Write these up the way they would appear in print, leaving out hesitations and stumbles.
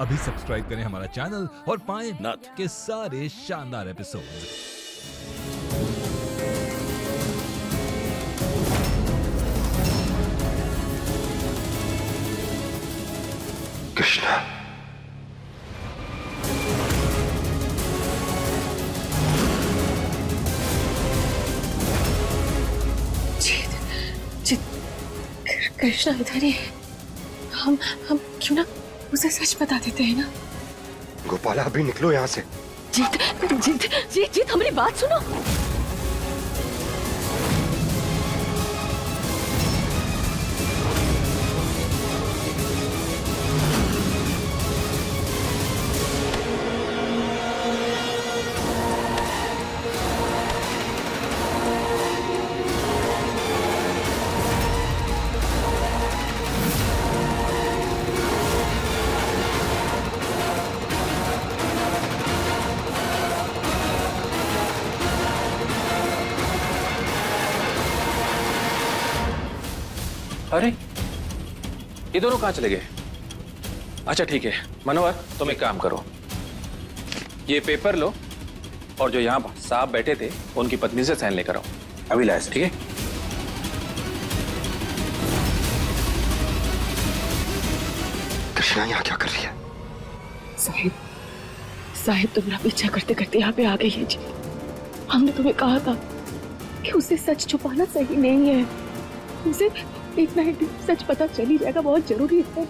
अभी सब्सक्राइब करें हमारा चैनल और पाएं नाथ के सारे शानदार एपिसोड्स। कृष्णा, कृष्णा इधर ही। हम क्यों ना उसे सच बता देते हैं ना। गोपाला अभी निकलो यहाँ से। जीत जीत जीत जीत हमारी बात सुनो। अरे ये दोनों कहाँ चले गए? अच्छा ठीक है मनोहर, तुम एक काम करो, ये पेपर लो और जो यहाँ साहब बैठे थे उनकी पत्नी से साइन लेकर आओ। अभी लाए, ठीक है? कृष्णा यहाँ क्या कर रही है? साहिब तुम्हारा पीछा करते करते यहाँ पे आ गई है जी। हमने तुम्हें कहा था कि उसे सच छुपाना सही नहीं है। उसे एक ना एक दिन सच पता चल ही जाएगा, बहुत जरूरी है।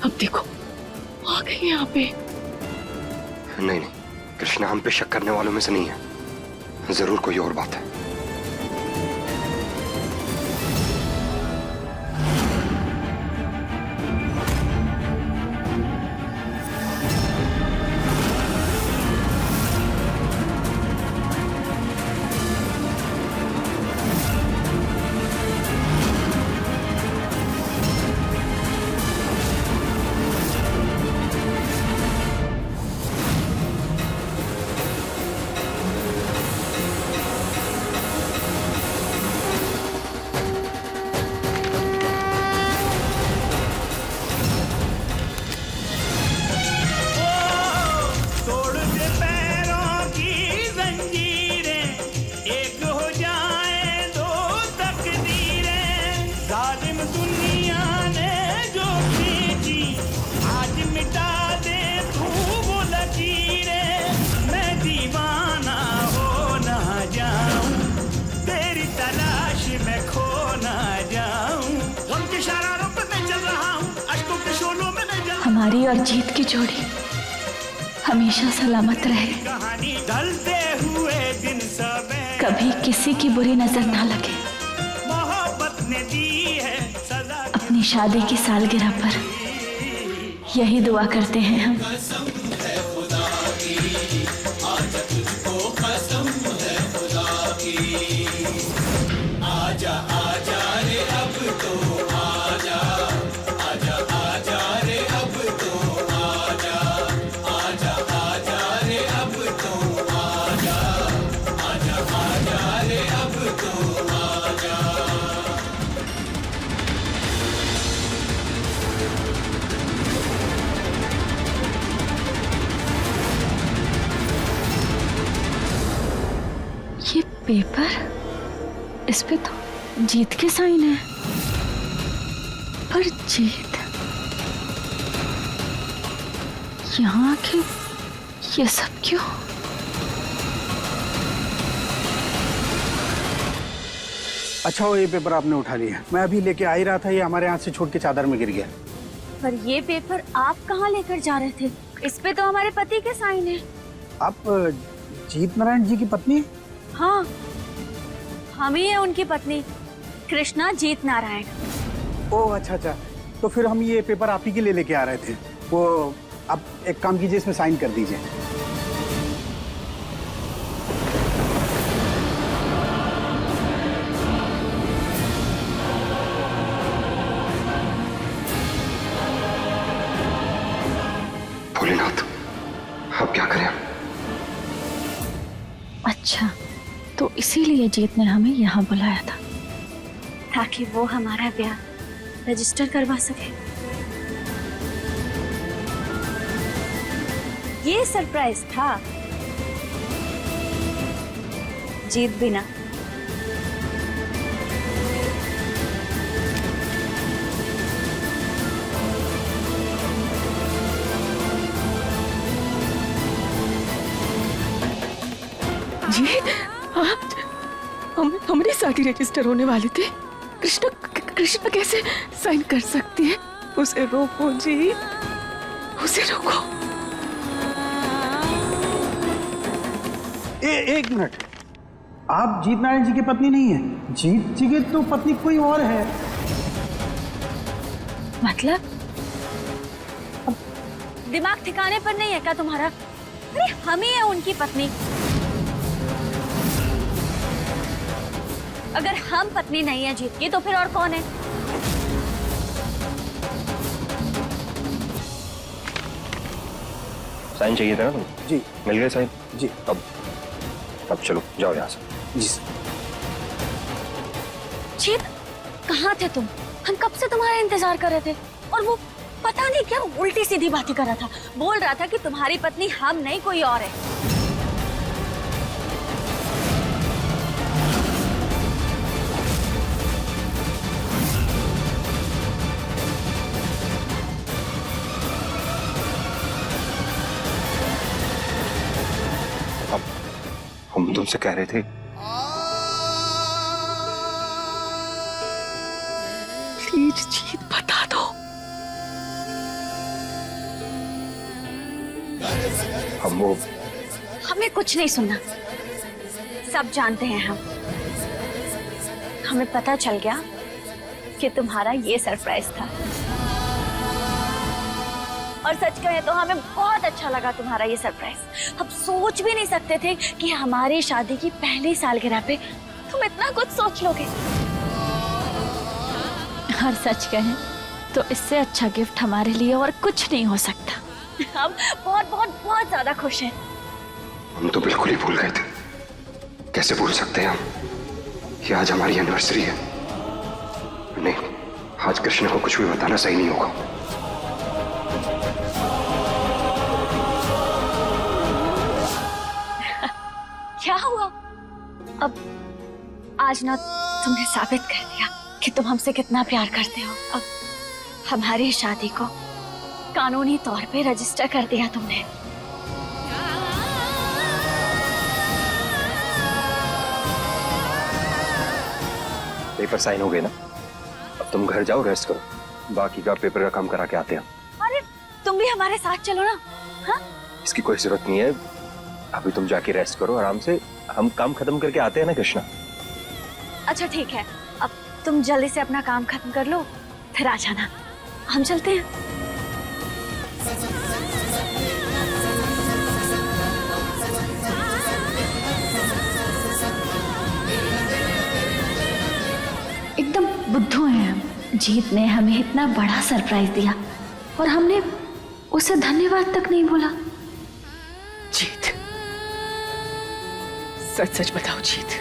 अब देखो आ गई है यहाँ पे। नहीं नहीं, कृष्णा हम पे शक करने वालों में से नहीं है, जरूर कोई और बात है। हमारी और जीत की जोड़ी हमेशा सलामत रहे, कभी किसी की बुरी नजर ना लगे। अपनी शादी की सालगिरह पर यही दुआ करते हैं हम। आजा आजा रे अब तो आजा, आजा आजा रे अब तो आजा, आजा आजा रे अब तो आजा, आजा आजा रे अब तो आजा। ये पेपर, इस पे तो जीत के साइन है, पर जीत यहाँ आके ये सब क्यों? अच्छा वो ये पेपर आपने उठा लिया, मैं अभी लेके आ ही रहा था, ये हमारे हाथ से छूट के चादर में गिर गया। पर ये पेपर आप कहाँ लेकर जा रहे थे? इस पे तो हमारे पति के साइन है। आप जीत नारायण जी की पत्नी? हाँ, हम ही है उनकी पत्नी, कृष्णा जीत नारायण। ओह अच्छा अच्छा, तो फिर हम ये पेपर आप ही के लिए लेके आ रहे थे। वो आप एक काम कीजिए, इसमें साइन कर दीजिए। भोलेनाथ, अब क्या करें? अच्छा, तो इसीलिए जीत ने हमें यहाँ बुलाया था, ताकि वो हमारा ब्याह रजिस्टर करवा सके। ये सरप्राइज था। जीत भी ना। जीत, आप हमारी शादी रजिस्टर होने वाली थी। कृष्णा कैसे साइन कर सकती है? उसे रोको जीत, उसे रोको। एक मिनट, आप जीत नारायण जी की पत्नी नहीं है। जीत जी की तो पत्नी कोई और है। मतलब दिमाग ठिकाने पर नहीं है क्या तुम्हारा? अरे हम ही है उनकी पत्नी। अगर हम पत्नी नहीं है जीत की तो फिर और कौन है? साइन चाहिए था ना तुम? जी मिल गए साइन? जी। अब चलो जाओ यहाँ से। जी जीत, कहाँ थे तुम? हम कब से तुम्हारा इंतजार कर रहे थे। और वो पता नहीं क्या उल्टी सीधी बातें कर रहा था। बोल रहा था कि तुम्हारी पत्नी हम नहीं कोई और है। हम तुमसे कह रहे थे प्लीज जीत, बता दो। हम वो हमें कुछ नहीं सुनना, सब जानते हैं हम। हमें पता चल गया कि तुम्हारा ये सरप्राइज था। और सच कहें तो हमें बहुत अच्छा लगा तुम्हारा ये सरप्राइज। हम सोच भी नहीं सकते थे कि हमारी शादी की पहली सालगिरह पे तुम इतना कुछ सोच लोगे। और सच कहें तो इससे अच्छा गिफ्ट हमारे लिए और कुछ नहीं हो सकता। हम बहुत बहुत बहुत ज्यादा खुश हैं। हम तो बिल्कुल ही भूल गए थे। कैसे भूल सकते हैं हम कि आज हमारी एनिवर्सरी है। नहीं, आज कृष्ण को कुछ भी बताना सही नहीं होगा। क्या हुआ? अब आज ना तुमने साबित कर दिया कि तुम हमसे कितना प्यार करते हो। अब हमारी शादी को कानूनी तौर पे रजिस्टर कर दिया तुमने। पेपर साइन हो गए ना? अब तुम घर जाओ, रेस्ट करो। बाकी का पेपर का काम करा के आते हैं। अरे तुम भी हमारे साथ चलो ना। हाँ? इसकी कोई जरूरत नहीं है। अभी तुम जाके रेस्ट करो आराम से। हम काम खत्म करके आते हैं ना कृष्णा। अच्छा ठीक है, अब तुम जल्दी से अपना काम खत्म कर लो, फिर आ जाना। हम चलते हैं। एकदम बुद्धू हैं हम। जीत ने हमें इतना बड़ा सरप्राइज दिया और हमने उसे धन्यवाद तक नहीं बोला। जीत, सच सच बताओ जीत,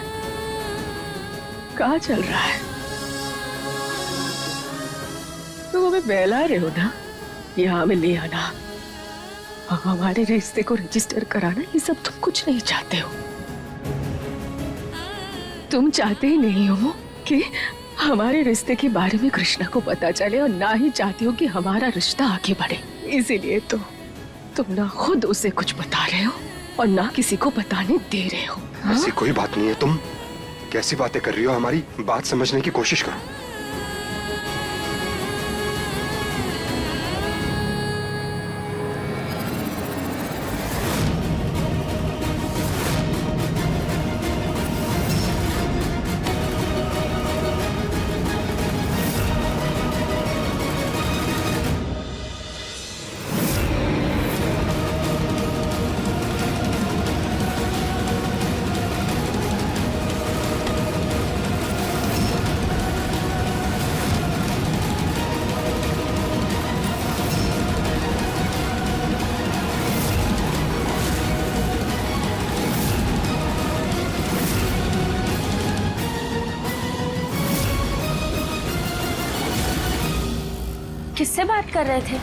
कहाँ चल रहा है? तुम हमें बहला रहे हो ना? यहाँ हमें ले आना, हमारे रिश्ते को रजिस्टर कराना, ये सब तुम कुछ नहीं चाहते हो। तुम चाहते ही नहीं हो कि हमारे रिश्ते के बारे में कृष्णा को पता चले और ना ही चाहती हो कि हमारा रिश्ता आगे बढ़े। इसीलिए तो तुम ना खुद उसे कुछ बता रहे हो और ना किसी को बताने दे रहे हो। ऐसी कोई बात नहीं है। तुम कैसी बातें कर रही हो? हमारी बात समझने की कोशिश करो। किससे बात कर रहे थे?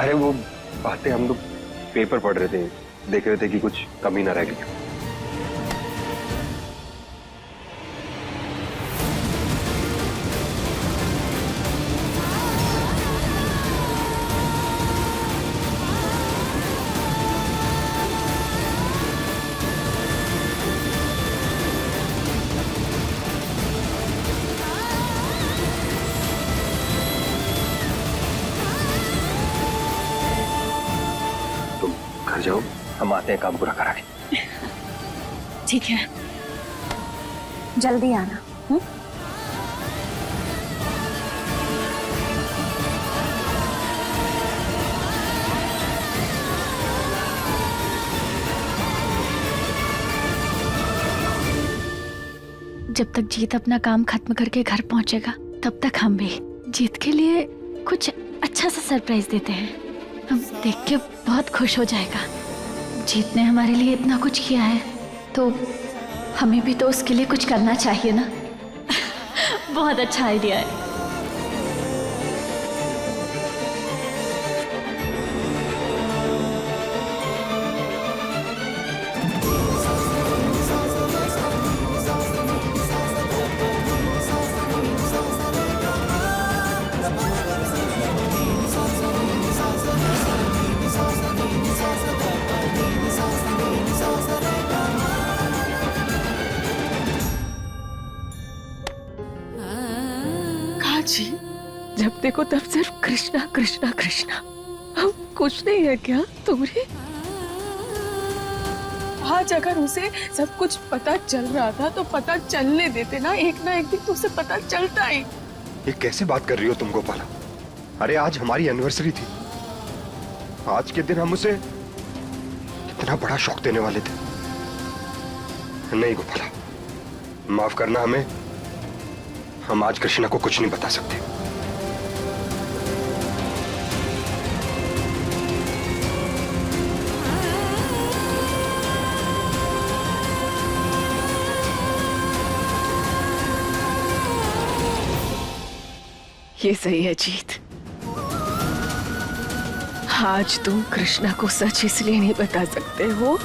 अरे वो बातें हम लोग पेपर पढ़ रहे थे, देख रहे थे कि कुछ कमी ना रह गई। तुम घर जाओ, हम आते हैं काम पूरा करा के। ठीक है, जल्दी आना। जब तक जीत अपना काम खत्म करके घर पहुंचेगा तब तक हम भी जीत के लिए कुछ अच्छा सा सरप्राइज देते हैं। हम देख के बहुत खुश हो जाएगा। जीत ने हमारे लिए इतना कुछ किया है तो हमें भी तो उसके लिए कुछ करना चाहिए ना। बहुत अच्छा आइडिया है। जी, जब देखो तब सिर्फ कृष्णा कृष्णा कृष्णा। हम कुछ नहीं है क्या तुम्हें? आज अगर उसे सब कुछ पता चल रहा था तो पता चलने देते ना एक दिन तो उसे पता चलता ही। ये कैसे बात कर रही हो तुम गोपाला? अरे आज हमारी एनिवर्सरी थी। आज के दिन हम उसे कितना बड़ा शौक देने वाले थे। नहीं गोपाला, माफ करना हमें। हम आज कृष्णा को कुछ नहीं बता सकते। ये सही है जीत। आज तुम कृष्णा को सच इसलिए नहीं बता सकते हो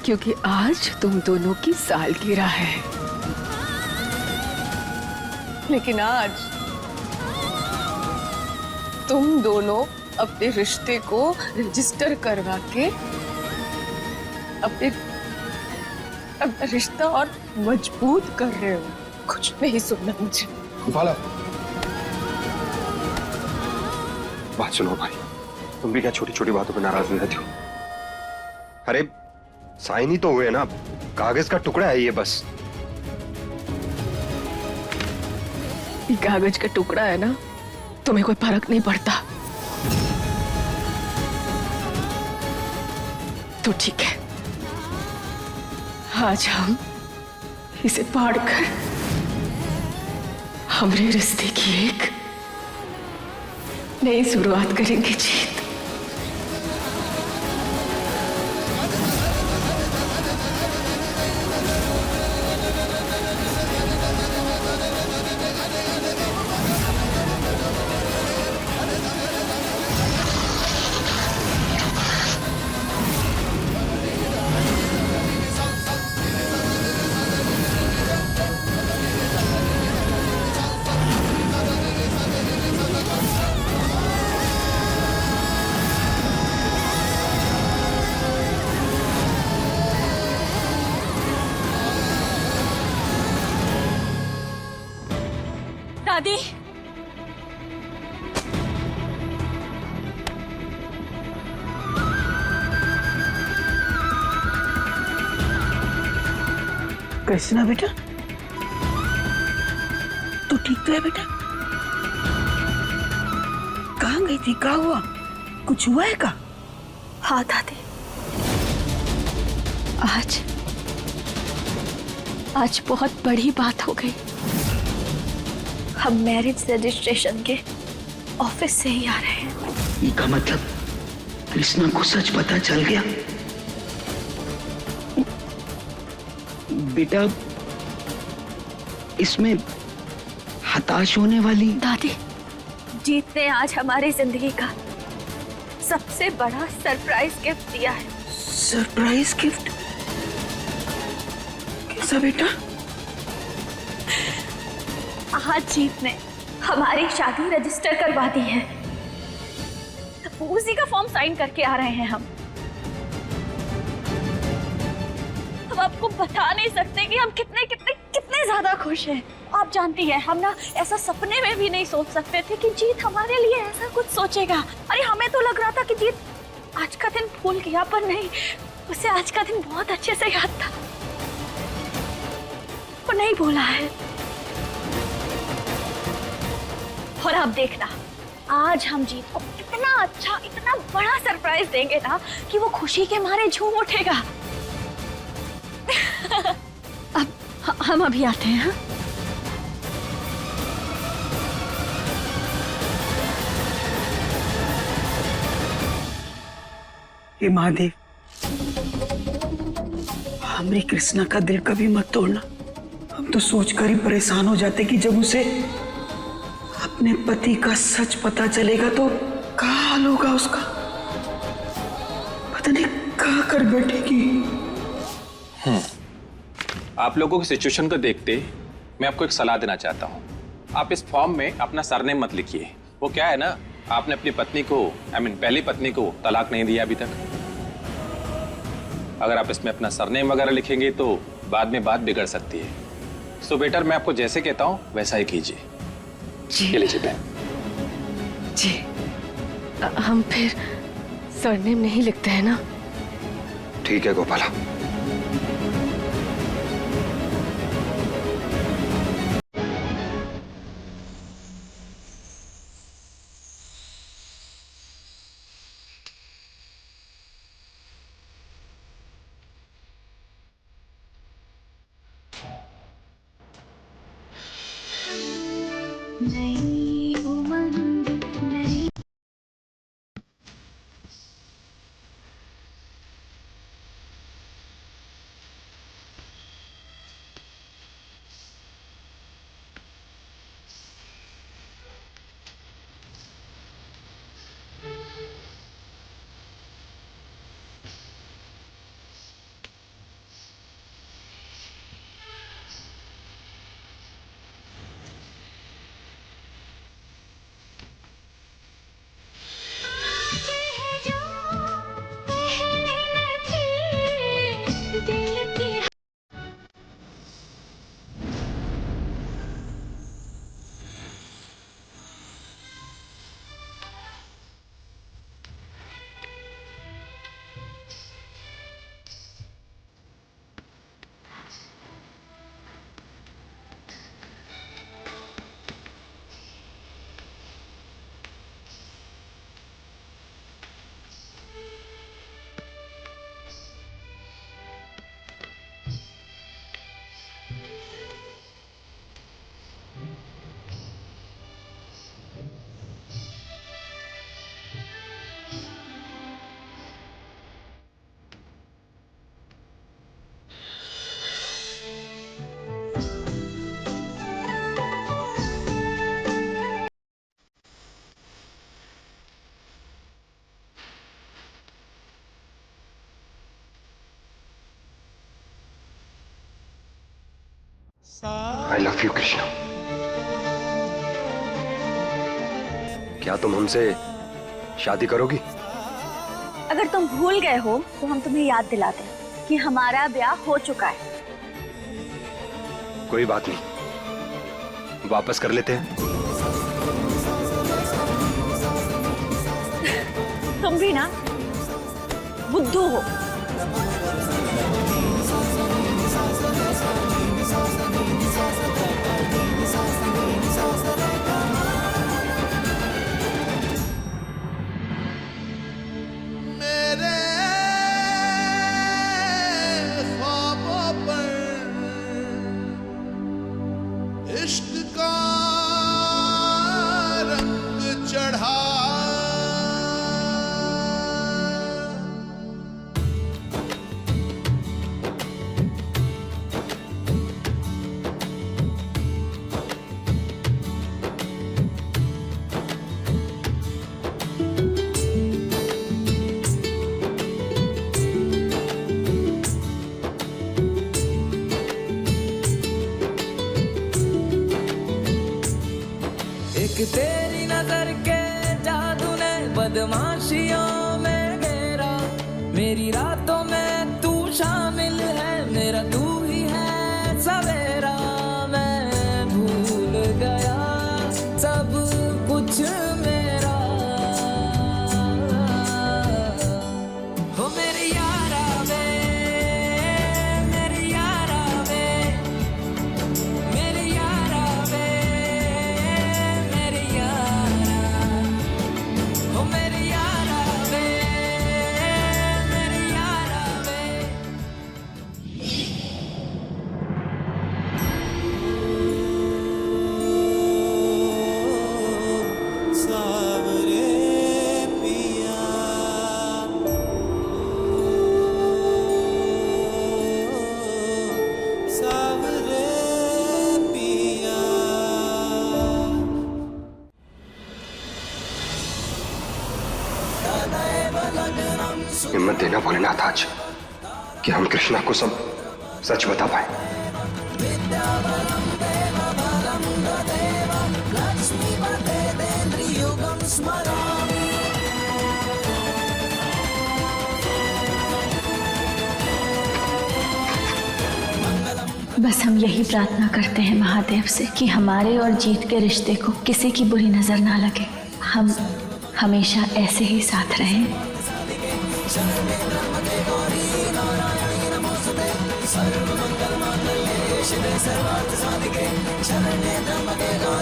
क्योंकि आज तुम दोनों की सालगिरह है। लेकिन आज तुम दोनों अपने रिश्ते को रजिस्टर करवा के अपना रिश्ता और मजबूत कर रहे हो। कुछ नहीं सुनना मुझे। गोपाला, बात सुनो भाई। तुम भी क्या छोटी छोटी बातों पर नाराज हो जाती हो? अरे साइन ही तो हुए ना, कागज का टुकड़ा है ये बस। ये कागज का टुकड़ा है ना, तुम्हें कोई फर्क नहीं पड़ता तो ठीक है। आज हम इसे फाड़कर हमारे रिश्ते की एक नई शुरुआत करेंगे जीत। दादी, कृष्णा बेटा, तू ठीक तो है बेटा? कहाँ गई थी? क्या हुआ? कुछ हुआ है का? हाँ दादी, आज बहुत बड़ी बात हो गई। हम मैरिज रजिस्ट्रेशन के ऑफिस से ही आ रहे हैं। इसका मतलब कृष्णा को सच पता चल गया? बेटा, इसमें हताश होने वाली। दादी, जीत ने आज हमारी जिंदगी का सबसे बड़ा सरप्राइज गिफ्ट दिया है। Surprise gift? कैसा बेटा? आज जीत ने हमारी शादी रजिस्टर करवा दी है। उसी का फॉर्म साइन करके आ रहे हैं हम। अब आपको बता नहीं सकते कि हम कितने कितने कितने ज्यादा खुश हैं। आप जानती हैं, हम ना ऐसा सपने में भी नहीं सोच सकते थे कि जीत हमारे लिए ऐसा कुछ सोचेगा। अरे हमें तो लग रहा था कि जीत आज का दिन भूल गया, पर नहीं, उसे आज का दिन बहुत अच्छे से याद था। वो नहीं भूला है। और अब देखना, आज हम जीत को इतना अच्छा, इतना बड़ा सरप्राइज देंगे ना कि वो खुशी के मारे झूम उठेगा। अब हम अभी आते हैं। हाँ? हे महादेव, हमारी कृष्णा का दिल कभी मत तोड़ना। हम तो सोचकर ही परेशान हो जाते कि जब उसे अपने पति का सच पता चलेगा तो क्या हाल होगा उसका। पता नहीं क्या कर बैठेगी। आप लोगों की सिचुएशन को देखते मैं आपको एक सलाह देना चाहता हूँ। आप इस फॉर्म में अपना सरनेम मत लिखिए। वो क्या है ना, आपने अपनी पत्नी को, पहली पत्नी को तलाक नहीं दिया अभी तक। अगर आप इसमें अपना सरनेम वगैरह लिखेंगे तो बाद में बात बिगड़ सकती है। सो बेटर मैं आपको जैसे कहता हूँ वैसा ही कीजिए। जी। ये लीजिए पेन। जी, हम फिर सरनेम नहीं लिखते हैं ना? ठीक है गोपाला। नई उमंग नई। I love you Krishna. क्या तुम हमसे शादी करोगी? अगर तुम भूल गए हो तो हम तुम्हें याद दिलाते हैं कि हमारा ब्याह हो चुका है। कोई बात नहीं, वापस कर लेते हैं। तुम भी ना बुद्धू हो। मेरे ख्वाबों पर इश्क का रंग चढ़ा। एक तेरी नजर के जादू ने बदमाशियों में घेरा, मेरी रातों में तू शामिल है, मेरा तू ही है सवेरा। मैं भूल गया सब कुछ मेरा, हो मेरे यारा वे, मेरे यारा वे, मेरे यारा वे, मेरे यारा, हो मेरे यारा वे, मेरे यारा वे। सावरे पिया, सावरे पिया। हिम्मत देना भोलेनाथ आज कि हम कृष्णा को सब सच बता पाए। बस हम यही प्रार्थना करते हैं महादेव से कि हमारे और जीत के रिश्ते को किसी की बुरी नजर ना लगे, हम हमेशा ऐसे ही साथ रहें। सर्वमंगल मांगल्ये शिवे सर्वार्थ साधिके शरण्ये त्र्यंबके गौरी